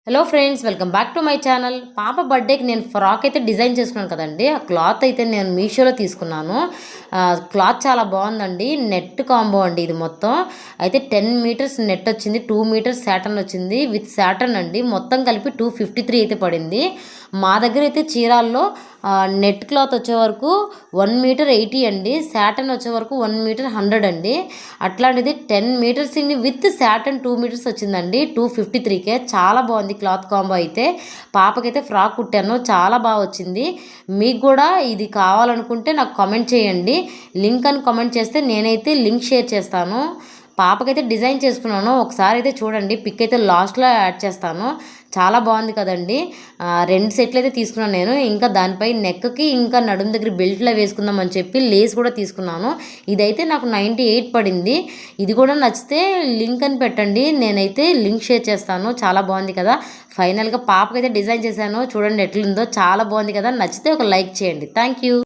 Hello friends, welcome back to my channel. పాప బర్త్డేకి నేను ఫ్రాక్ అయితే డిజైన్ చేసుకున్నాను కదండి. ఆ క్లాత్ అయితే నేను మీషోలో తీసుకున్నాను. క్లాత్ చాలా బాగుందండి. నెట్ కాంబో అండి ఇది మొత్తం. అయితే 10 మీటర్స్ నెట్ వచ్చింది, 2 మీటర్స్ శాటన్ వచ్చింది. విత్ శాటన్ అండి. మొత్తం కలిపి 253 అయితే పడింది. మా దగ్గర అయితే చీరాల్లో నెట్ క్లాత్ వచ్చే వరకు 1 మీటర్ 80 అండి. శాటన్ వచ్చే వరకు 1 మీటర్ 100 అండి. అట్లాంటిది 10 మీటర్స్ విత్ శాటన్ 2 మీటర్స్ వచ్చిందండి. 253కే చాలా బాగుంది క్లాత్ కాంబో అయితే. పాపకైతే ఫ్రాక్ కుట్టాను, చాలా బాగా వచ్చింది. మీకు కూడా ఇది కావాలనుకుంటే నాకు కామెంట్ చేయండి. లింక్ అని కామెంట్ చేస్తే నేనైతే లింక్ షేర్ చేస్తాను. పాపకైతే డిజైన్ చేసుకున్నాను, ఒకసారి అయితే చూడండి. పిక్ అయితే లాస్ట్లో యాడ్ చేస్తాను. చాలా బాగుంది కదండి. 2 సెట్లు అయితే తీసుకున్నాను నేను. ఇంకా దానిపై నెక్కి ఇంకా నడుము దగ్గర బెల్ట్లో వేసుకుందాం అని చెప్పి లేస్ కూడా తీసుకున్నాను. ఇదైతే నాకు 98 పడింది. ఇది కూడా నచ్చితే లింక్ అని పెట్టండి, నేనైతే లింక్ షేర్ చేస్తాను. చాలా బాగుంది కదా. ఫైనల్గా పాపకైతే డిజైన్ చేశాను, చూడండి ఎట్లుందో. చాలా బాగుంది కదా. నచ్చితే ఒక లైక్ చేయండి. Thank you.